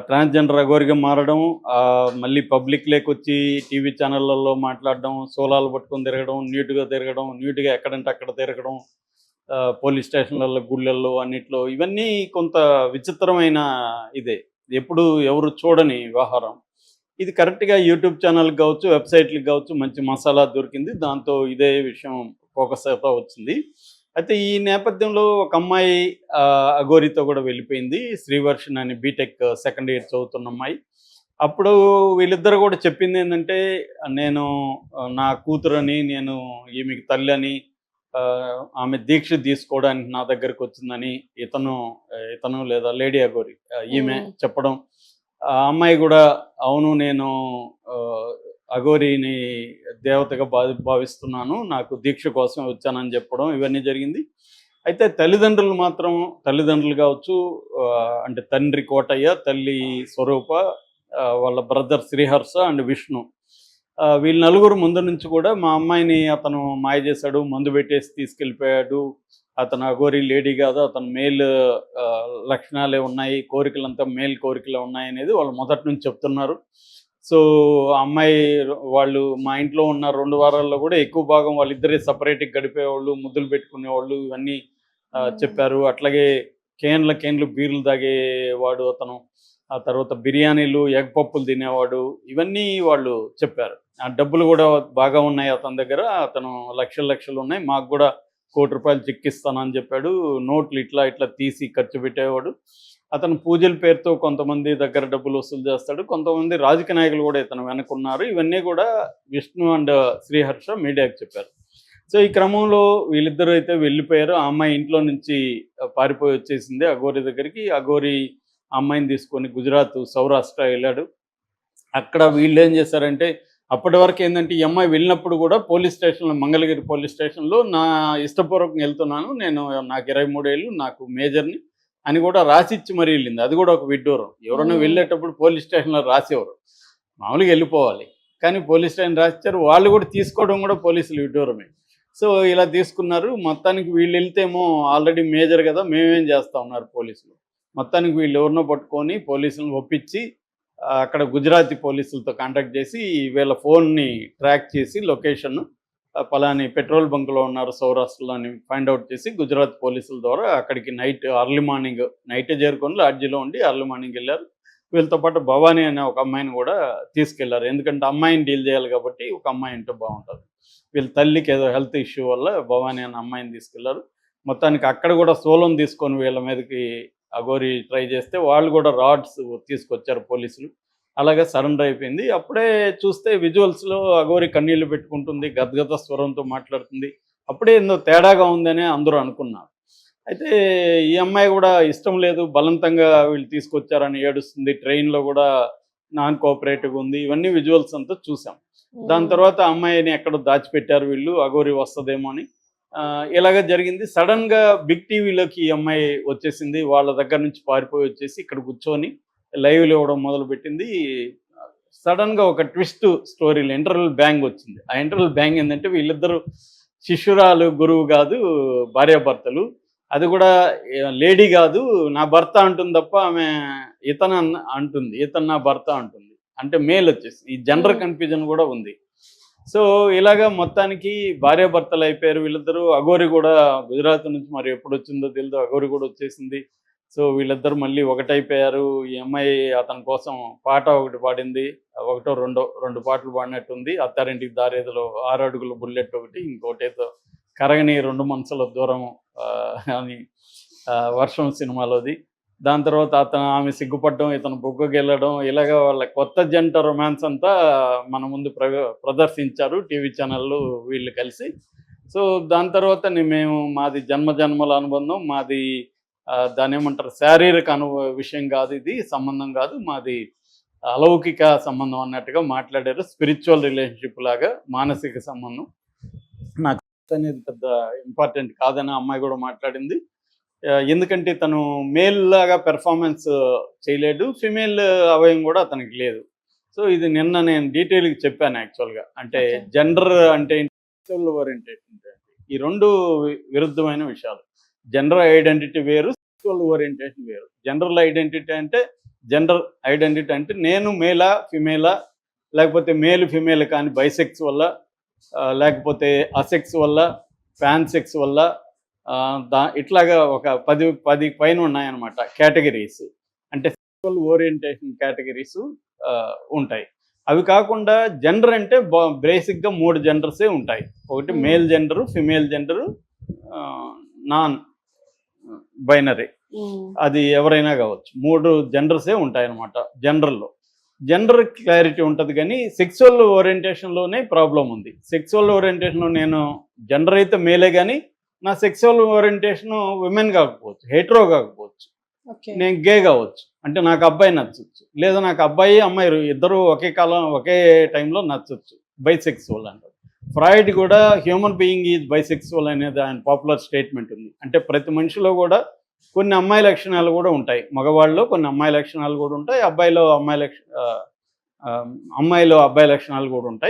Transgender అఘోరిగా మారడం, మళ్ళీ పబ్లిక్‌లోకొచ్చి TV ఛానళ్ళల్లో మాట్లాడడం, సోలాలు పట్టుకొని తిరగడం, న్యూట్‌గా తిరగడం, న్యూట్‌గా ఎక్కడంటే అక్కడ తిరగడం, పోలీస్ స్టేషన్‌లలో, గుళ్ళల్లో అన్నిట్లో ఇవన్నీ కొంత విచిత్రమైన ఇదే. ఎప్పుడు ఎవరు చూడని వ్యవహారం. ఇది కరెక్ట్‌గా యూట్యూబ్ ఛానల్‌కి గావచ్చు, వెబ్‌సైట్‌లకి గావచ్చు మంచి మసాలా దొరికింది. దాంతో ఇదే విషయం ఫోకస్ అవుతా వచ్చింది. అయితే ఈ నేపథ్యంలో ఒక అమ్మాయి అఘోరితో కూడా వెళ్ళిపోయింది. శ్రీవర్షిణి అని బీటెక్ సెకండ్ ఇయర్ చదువుతున్న అమ్మాయి. అప్పుడు వీళ్ళిద్దరు కూడా చెప్పిందేందంటే, నేను నా కూతురని, నేను ఈమెకి తల్లని, ఆమె దీక్ష తీసుకోవడానికి నా దగ్గరకొచ్చిందని ఇతను లేదా లేడీ అఘోరి ఈమె హ్మ్. చెప్పడం. ఆ అమ్మాయి గూడా అవును నేను ఆహ్, అఘోరిని దేవతగా భావిస్తున్నాను. నాకు దీక్ష కోసం వచ్చానని చెప్పడం ఇవన్నీ జరిగింది. అయితే తల్లిదండ్రులు మాత్రం తల్లిదండ్రులు కావచ్చు, అంటే తండ్రి కోటయ్య, తల్లి స్వరూప, వాళ్ళ బ్రదర్ శ్రీహర్ష అండ్ విష్ణు. వీళ్ళు నలుగురు ముందు నుంచి కూడా మా అమ్మాయిని అతను మాయ చేశాడు, మందు పెట్టేసి తీసుకెళ్ళిపోయాడు. అతను అఘోరి లేడీ కాదు, అతను మేల్ లక్షణాలే ఉన్నాయి, కోరికలంతా మేల్ కోరికలే ఉన్నాయనేది వాళ్ళు మొదటి నుంచి చెప్తున్నారు. సో, ఆ అమ్మాయి వాళ్ళు మా ఇంట్లో ఉన్న 2 వారాల్లో కూడా ఎక్కువ భాగం వాళ్ళిద్దరే సెపరేట్‌గా గడిపేవాళ్ళు, ముద్దులు పెట్టుకునేవాళ్ళు ఇవన్నీ హ్మ్. చెప్పారు. అట్లాగే కేన్‌లు బీర్లు తాగేవాడు అతను. ఆ తర్వాత బిర్యానీలు, ఎగ్ పప్పులు తినేవాడు. ఇవన్నీ వాళ్ళు చెప్పారు. ఆ డబ్బులు గూడా బాగా ఉన్నాయి అతని దగ్గర. అతను లక్షలున్నాయి. మాకు గూడా ₹1,00,00,000 చెక్ ఇస్తానని జెప్పాడు. నోట్లు ఇట్లా, ఇట్లా తీసి ఖర్చు పెట్టేవాడు. అతను పూజల పేరుతో కొంతమంది దగ్గర డబ్బులు వసూలు చేస్తాడు. కొంతమంది రాజకీయ నాయకులు గూడా ఇతని వెనకున్నారు. ఇవన్నీ గూడా విష్ణు అండ్ శ్రీహర్ష మీడియాకి చెప్పారు. సో, ఈ క్రమంలో వీళ్ళిద్దరూ అయితే వెళ్ళిపోయారు. ఆ అమ్మాయి ఇంట్లో నుంచి పారిపోయి వచ్చేసింది అఘోరి దగ్గరికి. అఘోరి ఆ అమ్మాయిని తీసుకొని గుజరాత్, సౌరాష్ట్ర ఎళ్ళాడు. అక్కడ వీళ్ళేం చేశారంటే, అప్పటి వరకేందంటే, ఈ అమ్మాయి వెళ్ళినప్పుడు గూడా పోలీస్ స్టేషన్‌లో మంగళగిరి పోలీస్ స్టేషన్‌లో నా ఇష్టపూర్వకంగా ఎళ్తున్నాను. నాకు 23 ఏళ్ళు, నాకు మేజర్‌ని అని గూడా రాసిచ్చి మరీ ఎళ్ళింది. అది గూడా ఒక విడ్డూరం. ఎవరైనా హ్మ్. వెళ్ళేటప్పుడు పోలీస్ స్టేషన్‌లో రాసివ్వరు. మామూలుగా ఎళ్ళిపోవాలి. కానీ పోలీస్ స్టేషన్ రాసిచ్చారు. వాళ్ళు గూడా తీసుకోవడం గూడా పోలీసులు విడ్డూరమే. సో, ఇలా తీసుకున్నారు. మొత్తానికి వీళ్ళెళ్తేమో ఆల్రెడీ మేజర్ గదా! మేమేం చేస్తాం అన్నారు పోలీసులు. మొత్తానికి వీళ్ళెవరినో పట్టుకొని పోలీసులను ఒప్పించి, అక్కడ గుజరాతీ పోలీసులతో కాంటాక్ట్ చేసి వీళ్ళ ఫోన్‌ని ట్రాక్ చేసి లొకేషన్, పలాని పెట్రోల్ బంక్‌లో ఉన్నారు సౌరాష్ట్రలో అని ఫైండ్ ఔట్ చేసి గుజరాత్ పోలీసుల ద్వారా అక్కడికి ఎర్లీ మార్నింగ్ నైటే చేరుకొని లాడ్జిలో ఉండి ఎర్లీ మార్నింగ్ ఎళ్లారు. వీళ్ళతో పాటు భవాని అనే ఒక అమ్మాయిని గూడా తీసుకెళ్లారు. ఎందుకంటే అమ్మాయిని డీల్ చేయాలి కాబట్టి ఒక అమ్మాయి ఉంటే బావుంటది. వీళ్ళ తల్లికి ఏదో హెల్త్ ఇష్యూ వల్ల భవాని అనే అమ్మాయిని తీసుకెళ్లారు. మొత్తానికి అక్కడ గూడా సోలం తీసుకొని వీళ్ళ మీదకి అఘోరి ట్రై చేస్తే వాళ్ళు గూడా రాడ్స్ తీసుకొచ్చారు పోలీసులు. అలాగే సరెండర్ అయిపోయింది. అప్పుడే చూస్తే విజువల్స్‌లో అఘోరి కన్నీళ్లు పెట్టుకుంటుంది. గద్గద స్వరంతో మాట్లాడుతుంది. అప్పుడే ఏందో తేడాగా ఉందనే అందరూ అనుకున్నారు. అయితే ఈ అమ్మాయి గూడా ఇష్టం లేదు, బలవంతంగా వీళ్ళు తీసుకొచ్చారని ఏడుస్తుంది. ట్రైన్‌లో గూడా నాన్ కోఆపరేటివ్‌గా ఉంది. ఇవన్నీ విజువల్స్ అంతా చూసాం. దాని హ్మ్. తర్వాత అమ్మాయిని ఎక్కడో దాచిపెట్టారు వీళ్ళు. అఘోరి వస్తదేమో అని. ఇలాగ జరిగింది. సడెన్‌గా బిగ్ టీవీలోకి ఈ అమ్మాయి వచ్చేసింది. వాళ్ళ దగ్గర నుంచి పారిపోయి వచ్చేసి ఇక్కడ కూర్చొని లైవ్‌లు ఇవ్వడం మొదలుపెట్టింది. సడెన్‌గా ఒక ట్విస్ట్ స్టోరీలో ఇంటర్వల్ బ్యాంగ్ వచ్చింది. ఆ ఇంటర్వల్ బ్యాంగ్ ఏందంటే వీళ్ళిద్దరూ శిష్యురాలు, గురువు గాదు, భార్యాభర్తలు. అది గూడా లేడీ గాదు, నా భర్త అంటుంది తప్ప ఆమె అంటుంది. ఇతను నా భర్త అంటుంది. అంటే మేల్ వచ్చేసి. ఈ జెండర్ హ్మ్. కన్‌ఫ్యూజన్ గూడా ఉంది. సో, ఇలాగ మొత్తానికి భార్యాభర్తలయిపోయారు వీళ్ళిద్దరూ. అఘోరి గూడా గుజరాత్ నుంచి మరి ఎప్పుడొచ్చిందో తెలీదు. అఘోరి గూడా వచ్చేసింది. సో, వీళ్ళిద్దరూ మళ్ళీ ఒకటైపోయారు. ఈ అమ్మాయి అతని కోసం పాట ఒకటి పాడింది. ఒకటో, రెండో 2 పాటలు పాడినట్టుంది. 'అత్తారింటికి దారేదిలో' 6 అడుగుల బుల్లెట్ ఒకటి, ఇంకోటేదో 'కరగని 2 మనసుల దూరం' అని 'వర్షం' సినిమాలోది. దాని తర్వాత ఆమె సిగ్గుపడడం, ఇతను బుగ్గగిల్లడం, ఇలాగ వాళ్ళ కొత్త జంట రొమాన్స్ అంతా మన ముందు ప్రదర్శించారు టీవీ ఛానల్‌లు వీళ్ళు కలిసి. సో, దాని తర్వాత మాది జన్మల అనుబంధం. మాది దాన్నేమంటారు, శారీరక విషయం గాదు ఇది. సంబంధం గాదు. మాది అలౌకిక సంబంధం అన్నట్టుగా మాట్లాడారు. స్పిరిచ్యువల్ రిలేషన్‌షిప్ లాగా మానసిక సంబంధం. నాకు అనేది పెద్ద ఇంపార్టెంట్ కాదని ఆ అమ్మాయి గూడా మాట్లాడింది. ఎందుకంటే తను మేల్ లాగా పెర్ఫార్మన్స్ చేయలేడు. ఫిమేల్ అవయవం గూడా అతనికి లేదు. సో, ఇది నిన్న నేను డీటెయిల్‌గా చెప్పాను యాక్చువల్‌గా. అంటే ఓకే. జెండర్ అంటే ఏంటి? సెక్సువల్ ఓరియెంటేషన్ అంటే ఏంటి? ఈ 2 విరుద్ధమైన విషయాలు. జెండర్ ఐడెంటిటీ వేరు, సెక్సువల్ ఓరియెంటేషన్ వేరు. జెండరల్ ఐడెంటిటీ అంటే జెండర్ ఐడెంటిటీ అంటే నేను మేలా ఫిమేలా, లేకపోతే మేలు ఫిమేల్ కానీ బైసెక్స్ వల్ల, లేకపోతే అసెక్స్ వల్ల, ఫ్యాన్ సెక్స్ వల్ల, ఇట్లాగా ఒక 10 పైన ఉన్నాయన్నమాట కేటగిరీస్. అంటే సెక్సువల్ ఓరియంటేషన్ కేటగిరీస్ ఉంటాయి. అవి కాకుండా జెండర్ అంటే బేసిక్గా 3 జెండర్సే ఉంటాయి. ఒకటి male gender, female gender, non binary, అది ఎవరైనా కావచ్చు. 3 జెండర్సే ఉంటాయన్నమాట జనరల్లో. జెండర్ క్లారిటీ ఉంటుంది కానీ సెక్సువల్ ఓరియంటేషన్లోనే ప్రాబ్లం ఉంది. సెక్సువల్ ఓరియంటేషన్లో నేను జెండర్ అయితే మేలే కానీ నా సెక్సువల్ ఓరియంటేషన్ విమెన్ కాకపోవచ్చు, హెట్రో కాకపోవచ్చు, నేను గే కావచ్చు. అంటే నాకు అబ్బాయి నచ్చవచ్చు, లేదా నాకు అబ్బాయి అమ్మాయి ఇద్దరు ఒకే కాలం ఒకే టైంలో నచ్చవచ్చు. బైసెక్సువల్ అంటారు. ఫ్రాయిడ్ కూడా హ్యూమన్ బీయింగ్ ఈజ్ బైసెక్సువల్ అనేది ఆయన పాపులర్ స్టేట్మెంట్ ఉంది. అంటే ప్రతి మనిషిలో కూడా కొన్ని అమ్మాయి లక్షణాలు కూడా ఉంటాయి. మగవాళ్ళలో కొన్ని అమ్మాయి లక్షణాలు కూడా ఉంటాయి, అమ్మాయిలో అబ్బాయి లక్షణాలు కూడా ఉంటాయి.